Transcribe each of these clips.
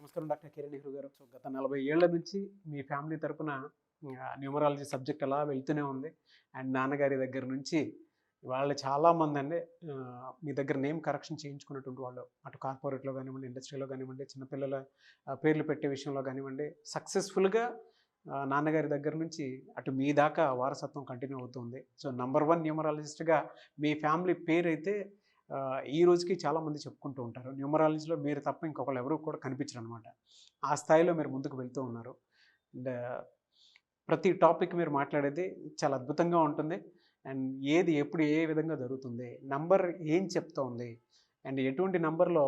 నమస్కారం డాక్టర్ కిరణ్ నెహ్రూ గారు. సో గత 40 ఏళ్ల నుంచి మీ ఫ్యామిలీ తరపున న్యూమరాలజీ సబ్జెక్ట్ అలా వెళ్తూనే ఉంది. అండ్ నాన్నగారి దగ్గర నుంచి వాళ్ళు చాలామంది అండి మీ దగ్గర నేమ్ కరెక్షన్ చేయించుకున్నటువంటి వాళ్ళు, అటు కార్పొరేట్లో కానివ్వండి, ఇండస్ట్రీలో కానివ్వండి, చిన్నపిల్లల పేర్లు పెట్టే విషయంలో కానివ్వండి, సక్సెస్ఫుల్గా నాన్నగారి దగ్గర నుంచి అటు మీ దాకా వారసత్వం కంటిన్యూ అవుతుంది. సో నంబర్ 1 న్యూమరాలజిస్ట్గా మీ ఫ్యామిలీ పేరు అయితే ఈ రోజుకి చాలామంది చెప్పుకుంటూ ఉంటారు. న్యూమరాలజీలో మీరు తప్ప ఇంకొకళ్ళు ఎవరు కూడా కనిపించరు అనమాట. ఆ స్థాయిలో మీరు ముందుకు వెళ్తూ ఉన్నారు. అండ్ ప్రతి టాపిక్ మీరు మాట్లాడేది చాలా అద్భుతంగా ఉంటుంది. అండ్ ఏది ఎప్పుడు ఏ విధంగా జరుగుతుంది, నంబర్ ఏం చెప్తూ ఉంది, అండ్ ఎటువంటి నంబర్లో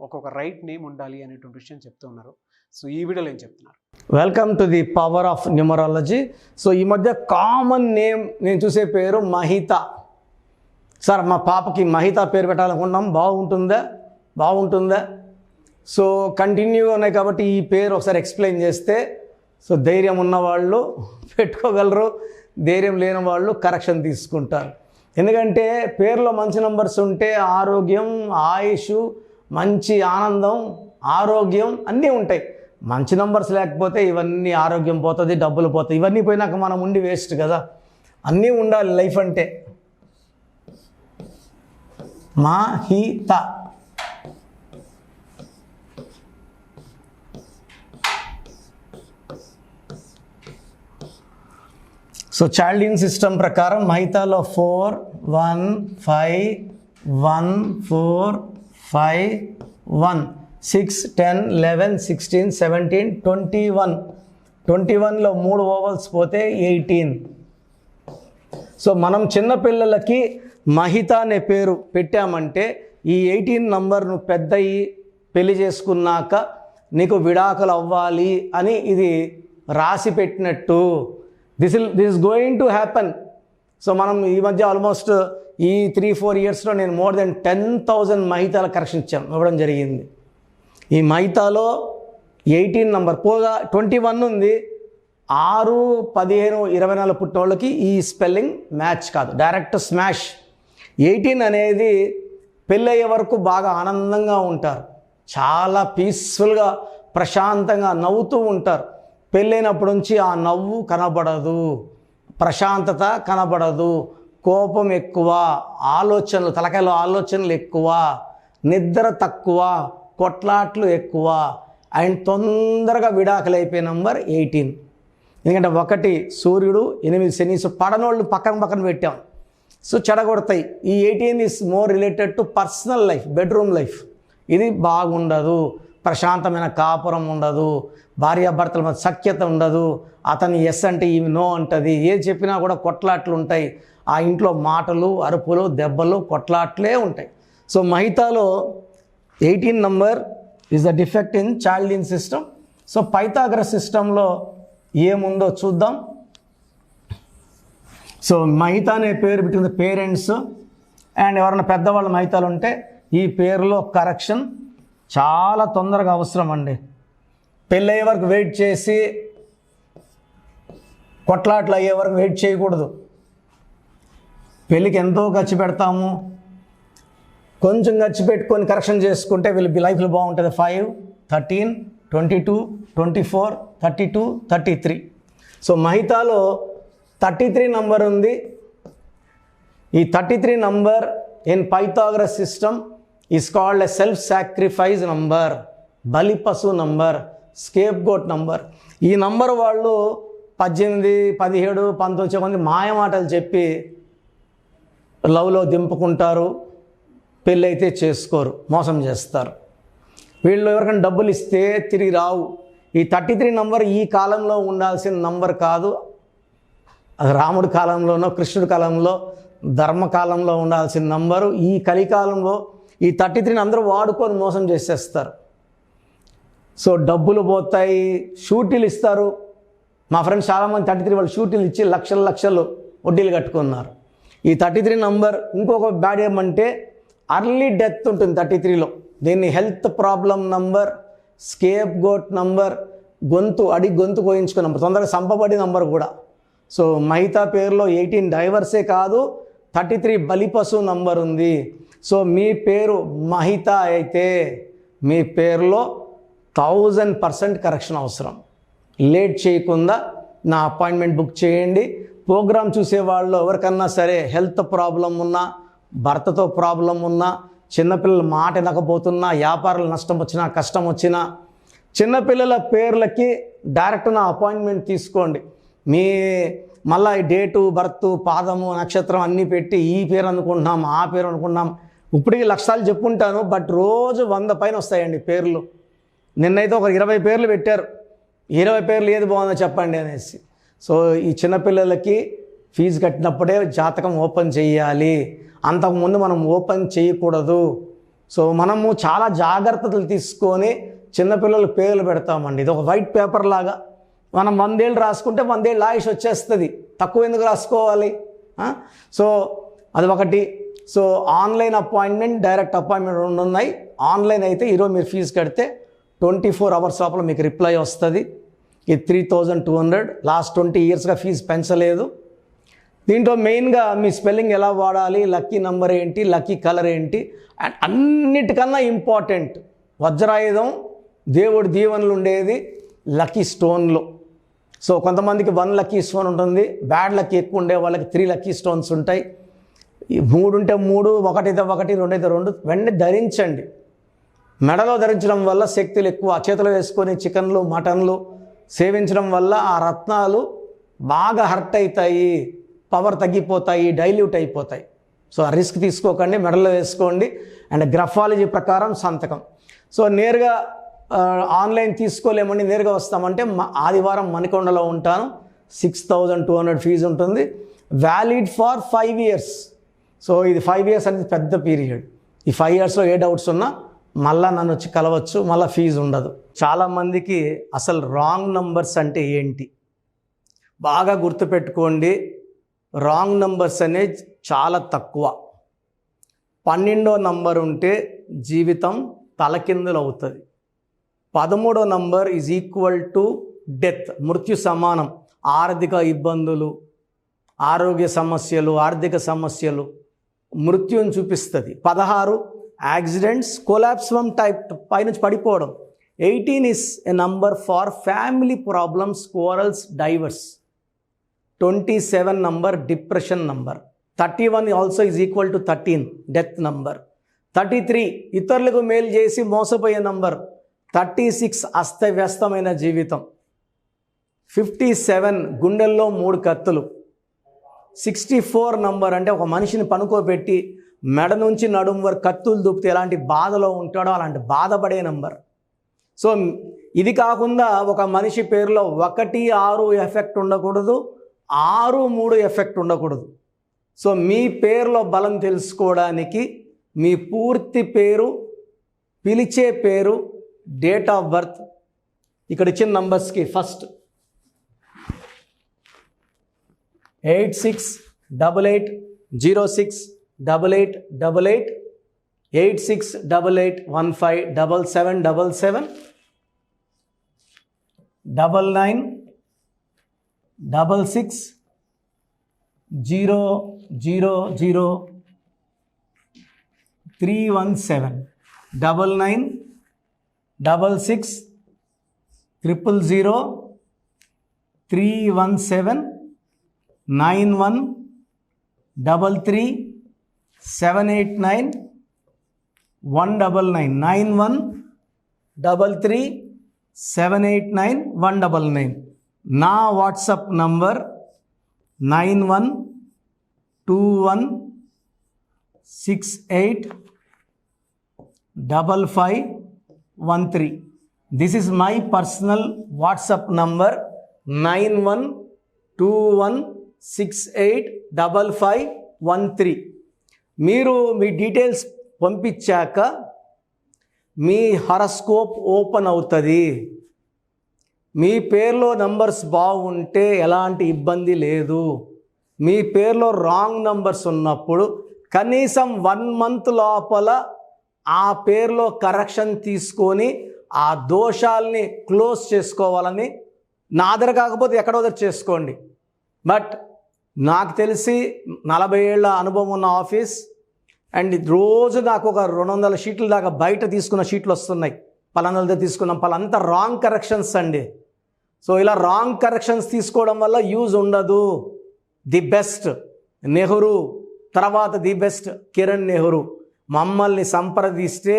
ఒక్కొక్క రైట్ నేమ్ ఉండాలి అనేటువంటి విషయం చెప్తూ ఉన్నారు. సో ఈ వీడియోలో ఏం చెప్తున్నారు? Welcome to the power of numerology. So ఈ మధ్య కామన్ నేమ్ నేను చూసే పేరు మహిత. సార్ మా పాపకి మహిత పేరు పెట్టాలనుకున్నాం, బాగుంటుందా? సో కంటిన్యూగా ఉన్నాయి కాబట్టి ఈ పేరు ఒకసారి ఎక్స్ప్లెయిన్ చేస్తే సో ధైర్యం ఉన్నవాళ్ళు పెట్టుకోగలరు, ధైర్యం లేని వాళ్ళు కరెక్షన్ తీసుకుంటారు. ఎందుకంటే పేరులో మంచి నంబర్స్ ఉంటే ఆరోగ్యం, ఆయుష్, మంచి ఆనందం, ఆరోగ్యం అన్నీ ఉంటాయి. మంచి నంబర్స్ లేకపోతే ఇవన్నీ ఆరోగ్యం పోతుంది, డబ్బులు పోతాయి. ఇవన్నీ పోయినాక మనం ఉండి వేస్ట్ కదా. అన్నీ ఉండాలి లైఫ్ అంటే. మహిత. సో చాల్డిన్ సిస్టమ్ ప్రకారం మహితాలో 4 1 5 1 4 5 1 6 10 11 16 17 21. 21లో 3 ఓవల్స్ పోతే 18. సో మనం చిన్నపిల్లలకి మహిత అనే పేరు పెట్టామంటే ఈ 18 నంబర్ను పెద్దయి పెళ్లి చేసుకున్నాక నీకు విడాకులు అవ్వాలి అని ఇది రాసి పెట్టినట్టు. This is going to happen. So మనం ఈ మధ్య ఆల్మోస్ట్ ఈ 3-4 ఇయర్స్లో నేను మోర్ దెన్ 10,000 మహితాల కరెక్షన్ ఇవ్వడం జరిగింది. ఈ మహితాలో 18 నంబర్ పోగా 21 ఉంది. 6, 15, 24 పుట్టినోళ్ళకి ఈ స్పెల్లింగ్ మ్యాచ్ కాదు, డైరెక్ట్ స్మాష్. 18 అనేది పెళ్ళయ్యే వరకు బాగా ఆనందంగా ఉంటారు, చాలా పీస్ఫుల్గా ప్రశాంతంగా నవ్వుతూ ఉంటారు. పెళ్ళైనప్పటి నుంచి ఆ నవ్వు కనబడదు, ప్రశాంతత కనబడదు, కోపం ఎక్కువ, ఆలోచనలు, తలకాయలో ఆలోచనలు ఎక్కువ, నిద్ర తక్కువ, కొట్లాట్లు ఎక్కువ, అండ్ తొందరగా విడాకులు అయిపోయే నంబర్ 18. ఎందుకంటే 1 సూర్యుడు, 8 శని. సో పడనోళ్ళు పక్కన పెట్టాం. సో చెడగొడతాయి. ఈ 18 is more related to personal life, bedroom life. ఇది బాగుండదు, ప్రశాంతమైన కాపురం ఉండదు, భార్యాభర్తల మధ్య సఖ్యత ఉండదు. అతను ఎస్ అంటే ఈమె నో అంటుంది, ఏది చెప్పినా కూడా కొట్లాట్లు ఉంటాయి. ఆ ఇంట్లో మాటలు, అరుపులు, దెబ్బలు, కొట్లాట్లే ఉంటాయి. సో మహితాలో 18 number is the defect in Chaldean system. So Pythagoras సిస్టంలో ఏముందో చూద్దాం. సో మహిత అనే పేరు పెట్టిన పేరెంట్స్ అండ్ ఎవరైనా పెద్దవాళ్ళ మహితాలు ఉంటే ఈ పేరులో కరెక్షన్ చాలా తొందరగా అవసరం అండి. పెళ్ళయ్యే వరకు వెయిట్ చేసి కొట్లాట్లు అయ్యే వరకు వెయిట్ చేయకూడదు. పెళ్ళికి ఎంతో ఖర్చు పెడతాము, కొంచెం ఖర్చు పెట్టుకొని కరెక్షన్ చేసుకుంటే వీళ్ళు లైఫ్లో బాగుంటుంది. 5, 13, 22, 24, 32, 33. సో మహితాలో 33 నంబర్ ఉంది. ఈ 33 number in Pythagoras system is called a self sacrifice number, బలి పశు నంబర్, స్కేప్ గోట్ నంబర్. ఈ నంబర్ వాళ్ళు 18, 17, 19 మంది మాయమాటలు చెప్పి లవ్లో దింపుకుంటారు, పెళ్ళైతే చేసుకోరు, మోసం చేస్తారు. వీళ్ళు ఎవరికైనా డబ్బులు ఇస్తే తిరిగి రావు. ఈ 33 నంబర్ ఈ కాలంలో ఉండాల్సిన నంబర్ కాదు. రాముడి కాలంలోనో, కృష్ణుడి కాలంలో, ధర్మకాలంలో ఉండాల్సిన నంబరు ఈ కలికాలంలో ఈ 33ని అందరూ వాడుకొని మోసం చేసేస్తారు. సో డబ్బులు పోతాయి, షూటీలు ఇస్తారు. మా ఫ్రెండ్స్ చాలామంది 33 వాళ్ళు షూటీలు ఇచ్చి లక్షలు వడ్డీలు కట్టుకున్నారు. ఈ 33 నంబర్ ఇంకొక బ్యాడ్ ఏమంటే అర్లీ డెత్ ఉంటుంది 33లో. దీన్ని health problem number, scapegoat number, గొంతు కోయించుకున్న నంబర్, తొందరగా సంపబడి నంబర్ కూడా. సో మహితా పేరులో 18 డైవర్సే కాదు, 33 బలిపశు నంబర్ ఉంది. సో మీ పేరు మహిత అయితే మీ పేరులో 1000% కరెక్షన్ అవసరం. లేట్ చేయకుండా నా అపాయింట్మెంట్ బుక్ చేయండి. ప్రోగ్రామ్ చూసే వాళ్ళు ఎవరికన్నా సరే హెల్త్ ప్రాబ్లం ఉన్నా, భర్తతో ప్రాబ్లం ఉన్నా, చిన్నపిల్లల మాట వినకపోతున్నా, వ్యాపారాలు నష్టం వచ్చినా, కష్టం వచ్చినా, చిన్నపిల్లల పేర్లకి డైరెక్ట్ నా అపాయింట్మెంట్ తీసుకోండి. మీ మళ్ళీ ఈ డేటు, బర్త్, పాదము, నక్షత్రం అన్నీ పెట్టి ఈ పేరు అనుకుంటున్నాం, ఆ పేరు అనుకుంటున్నాం. ఇప్పటికీ లక్షలు చెప్పుంటాను, బట్ రోజు 100 పైన వస్తాయండి పేర్లు. నిన్నైతే ఒక 20 పేర్లు పెట్టారు. 20 పేర్లు ఏది బాగుందో చెప్పండి అనేసి. సో ఈ చిన్నపిల్లలకి ఫీజు కట్టినప్పుడే జాతకం ఓపెన్ చేయాలి, అంతకుముందు మనం ఓపెన్ చేయకూడదు. సో మనము చాలా జాగ్రత్తలు తీసుకొని చిన్నపిల్లల పేర్లు పెడతామండి. ఇది ఒక వైట్ పేపర్ లాగా. మనం 100 ఏళ్ళు రాసుకుంటే 100 ఏళ్ళు ఆయుష్ వచ్చేస్తుంది, తక్కువ ఎందుకు రాసుకోవాలి? సో అది ఒకటి. So online appointment, direct appointment 2 ఉన్నాయి. ఆన్లైన్ అయితే ఈరోజు మీరు ఫీజు కడితే 24 అవర్స్ లోపల మీకు రిప్లై వస్తుంది. ఇది 3200. లాస్ట్ 20 ఇయర్స్గా ఫీజు పెంచలేదు. దీంట్లో మెయిన్గా మీ స్పెల్లింగ్ ఎలా వాడాలి, లక్కీ నెంబర్ ఏంటి, లక్కీ కలర్ ఏంటి, అండ్ అన్నిటికన్నా ఇంపార్టెంట్ వజ్రాయుధం, దేవుడి దీవెనలు ఉండేది లక్కీ స్టోన్లో. సో కొంతమందికి 1 లక్కీ స్టోన్ ఉంటుంది, బ్యాడ్ లక్కీ ఎక్కువ ఉండే వాళ్ళకి 3 లక్కీ స్టోన్స్ ఉంటాయి. 3 ఉంటే 3, 1 అయితే 1, 2 అయితే 2 వెంటనే ధరించండి. మెడలో ధరించడం వల్ల శక్తులు ఎక్కువ. చేతిలో వేసుకొని చికెన్లు, మటన్లు సేవించడం వల్ల ఆ రత్నాలు బాగా హర్ట్ అవుతాయి, పవర్ తగ్గిపోతాయి, డైల్యూట్ అయిపోతాయి. సో ఆ రిస్క్ తీసుకోకండి, మెడలో వేసుకోండి. అండ్ గ్రఫాలజీ ప్రకారం సంతకం. సో నేరుగా ఆన్లైన్ తీసుకోలేమండి, నేరుగా వస్తామంటే ఆదివారం మణికొండలో ఉంటాను. 6200 ఫీజు ఉంటుంది. Valid for 5 years. సో ఇది 5 ఇయర్స్ అనేది పెద్ద పీరియడ్. ఈ 5 ఇయర్స్లో ఏ డౌట్స్ ఉన్నా మళ్ళీ నన్ను వచ్చి కలవచ్చు, మళ్ళీ ఫీజు ఉండదు. చాలామందికి అసలు రాంగ్ నంబర్స్ అంటే ఏంటి బాగా గుర్తుపెట్టుకోండి. రాంగ్ నంబర్స్ అనేది చాలా తక్కువ. 12వ నంబర్ ఉంటే జీవితం తలకిందులు అవుతుంది. 13వ number is equal to death, మృత్యు సమానం. ఆర్థిక ఇబ్బందులు, ఆరోగ్య సమస్యలు, ఆర్థిక సమస్యలు మృత్యుని చూపిస్తుంది. 16 యాక్సిడెంట్స్, కొలాప్స్ ఫ్రమ్ టైప్ పైనుంచి పడిపోవడం. 18 is a number far family problems, quarrels, divorce. 27 number depression number. 31 also is equal to 13 death number. 33 ఇతరులకు మేలు చేసి మోసపోయే నంబర్. 36 అస్తవ్యస్తమైన జీవితం. 57 గుండెల్లో 3 కత్తులు. 64 నంబర్ అంటే ఒక మనిషిని పనుకోబెట్టి మెడ నుంచి నడుం వరకు కత్తులు దూపితే ఎలాంటి బాధలో ఉంటాడో అలాంటి బాధపడే నంబర్. సో ఇది కాకుండా ఒక మనిషి పేరులో 1, 6 ఎఫెక్ట్ ఉండకూడదు, 6, 3 ఎఫెక్ట్ ఉండకూడదు. సో మీ పేరులో బలం తెలుసుకోవడానికి మీ పూర్తి పేరు, పిలిచే పేరు, డేట్ ఆఫ్ బర్త్, ఇక్కడ ఇచ్చిన నంబర్స్కి ఫస్ట్ 8688068888 8688157777 9966000317 9966000317 9133789199 9133789199. నా WhatsApp number 9121685513. This is my personal WhatsApp number 9121685513. మీరు మీ డీటెయిల్స్ పంపించాక మీ హరస్కోప్ ఓపెన్ అవుతుంది. మీ పేరులో నంబర్స్ బాగుంటే ఎలాంటి ఇబ్బంది లేదు. మీ పేరులో రాంగ్ నంబర్స్ ఉన్నప్పుడు కనీసం 1 మంత్ లోపల ఆ పేరులో కరెక్షన్ తీసుకొని ఆ దోషాలని క్లోజ్ చేసుకోవాలని, నా దగ్గర కాకపోతే ఎక్కడో దగ్గర చేసుకోండి. బట్ నాకు తెలిసి 40 ఏళ్ళ అనుభవం ఉన్న ఆఫీస్, అండ్ రోజు నాకు ఒక 200 షీట్ల దాకా బయట తీసుకున్న షీట్లు వస్తున్నాయి. పలానాలతో తీసుకున్నాం పలానంతా రాంగ్ కరెక్షన్స్ అండి. సో ఇలా రాంగ్ కరెక్షన్స్ తీసుకోవడం వల్ల యూజ్ ఉండదు. ది బెస్ట్ నెహ్రూ, తర్వాత ది బెస్ట్ కిరణ్ నెహ్రూ. మమ్మల్ని సంప్రదిస్తే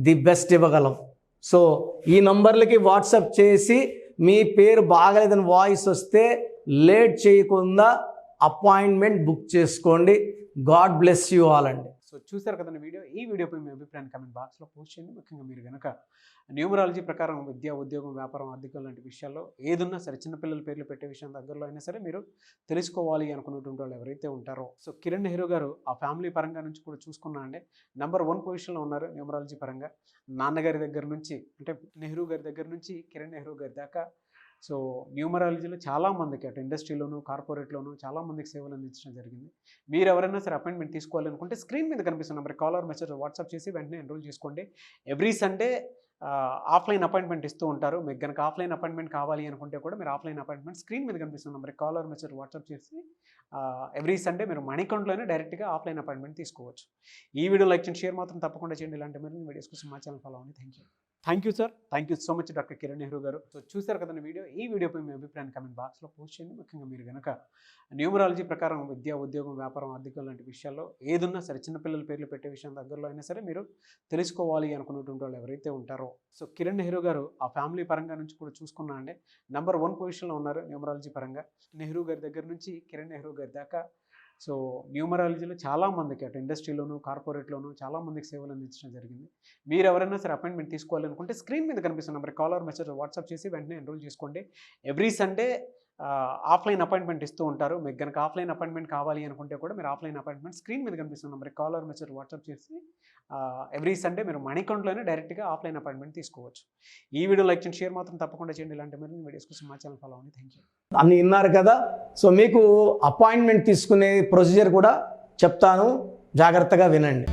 ది బెస్ట్ ఇవ్వగలం. సో ఈ నంబర్లకి వాట్సాప్ చేసి మీ పేరు బాగలేదని వాయిస్ వస్తే లేట్ చేయకుండా అపాయింట్మెంట్ బుక్ చేసుకోండి. గాడ్ బ్లెస్ యూ ఆల్ అండి. సో చూసారు కదండి వీడియో. ఈ వీడియోపై మీ అభిప్రాయాన్ని కామెంట్ బాక్స్లో పోస్ట్ చేయండి. ముఖ్యంగా మీరు కనుక న్యూమరాలజీ ప్రకారం విద్య, ఉద్యోగం, వ్యాపారం, ఆర్థికం లాంటి విషయాల్లో ఏదున్నా సరే, చిన్నపిల్లల పేర్లు పెట్టే విషయం దగ్గరలో అయినా సరే మీరు తెలుసుకోవాలి అనుకున్నటువంటి వాళ్ళు ఎవరైతే ఉంటారో, సో కిరణ్ నెహ్రూ గారు ఆ ఫ్యామిలీ పరంగా నుంచి కూడా చూసుకున్నా అండి నెంబర్ 1 పొజిషన్లో ఉన్నారు న్యూమరాలజీ పరంగా. నాన్నగారి దగ్గర నుంచి అంటే నెహ్రూ గారి దగ్గర నుంచి కిరణ్ నెహ్రూ గారి దాకా సో న్యూమరాలజీలో చాలామందికి అటు ఇండస్ట్రీలోను, కార్పొరేట్లోను చాలామందికి సేవలు అందించడం జరిగింది. మీరు ఎవరైనా సరే అపాయింట్మెంట్ తీసుకోవాలనుకుంటే స్క్రీన్ మీద కనిపిస్తున్న నెంబర్ కాలర్ మెసేజ్ వాట్సాప్ చేసి వెంటనే ఎన్రోల్ చేసుకోండి. ఎవ్రీ సండే ఆఫ్లైన్ అపాయింట్మెంట్ ఇస్తూ ఉంటారు. మీకు కనుక ఆఫ్లైన్ అపాయింట్మెంట్ కావాలి అనుకుంటే కూడా మీరు ఆఫ్లైన్ అపాయింట్మెంట్ స్క్రీన్ మీద కనిపిస్తున్న నెంబర్ కాలర్ మెసేజ్ వాట్సాప్ చేసి ఎవ్రీ సండే మీరు మణికొండలోనే డైరెక్ట్గా ఆఫ్లైన్ అపాయింట్మెంట్ తీసుకోవచ్చు. ఈ వీడియో లైక్ చేయండి, షేర్ మాత్రం తప్పకుండా చేయండి. ఇలాంటి మరిన్ని వీడియోస్ కోసం మా ఛానల్ ఫాలో అవ్వండి. Thank you sir. Thank you so much doctor Kiran Nehru గారు. సో చూసారు కదండి వీడియో. ఈ వీడియోపై మీ అభిప్రాయాన్ని కామెంట్ బాక్స్లో పోస్ట్ చేయండి. ముఖ్యంగా మీరు కనుక న్యూమరాలజీ ప్రకారం విద్య, ఉద్యోగం, వ్యాపారం, ఆర్థికం లాంటి విషయాల్లో ఏదున్నా సరే, చిన్నపిల్లల పేర్లు పెట్టే విషయం దగ్గరలో అయినా సరే మీరు తెలుసుకోవాలి అనుకున్నటువంటి వాళ్ళు ఎవరైతే ఉంటారో, సో కిరణ్ నెహ్రూ గారు ఆ ఫ్యామిలీ పరంగా నుంచి కూడా చూసుకున్నా అండి నెంబర్ 1 పొజిషన్లో ఉన్నారు న్యూమరాలజీ పరంగా. నెహ్రూ గారి దగ్గర నుంచి కిరణ్ నెహ్రూ గారి దాకా సో న్యూమరాలజీలో చాలామందికి అటు ఇండస్ట్రీలోను, కార్పొరేట్లోను చాలామందికి సేవలు అందించడం జరిగింది. మీరు ఎవరైనా సరే అపాయింట్మెంట్ తీసుకోవాలనుకుంటే స్క్రీన్ మీద కనిపిస్తున్న నెంబర్ కాలర్ మెసేజ్ వాట్సాప్ చేసి వెంటనే ఎన్రోల్ చేసుకోండి. ఎవ్రీ సండే ఆఫ్లైన్ అపాయింట్మెంట్ ఇస్తూ ఉంటారు. మీకు కనుక ఆఫ్లైన్ అపాయింట్మెంట్ కావాలి అనుకుంటే కూడా మీరు ఆఫ్లైన్ అపాయింట్మెంట్ స్క్రీన్ మీద కనిపిస్తున్న నెంబర్ కాలర్ మెసేజ్ వాట్సాప్ చేసి ఎవ్రీ సండే మీరు మణికొండలోనే డైరెక్ట్గా ఆఫ్లైన్ అపాయింట్మెంట్ తీసుకోవచ్చు. ఈ వీడియో లైక్ చేయండి, షేర్ మాత్రం తప్పకుండా చేయండి. ఇలాంటి మరిన్ని వీడియోస్ కోసం మా ఛానల్ ఫాలో అవ్వండి. Thank you. అన్ని విన్నారు కదా. సో మీకు అపాయింట్మెంట్ తీసుకునే ప్రొసీజర్ కూడా చెప్తాను, జాగ్రత్తగా వినండి.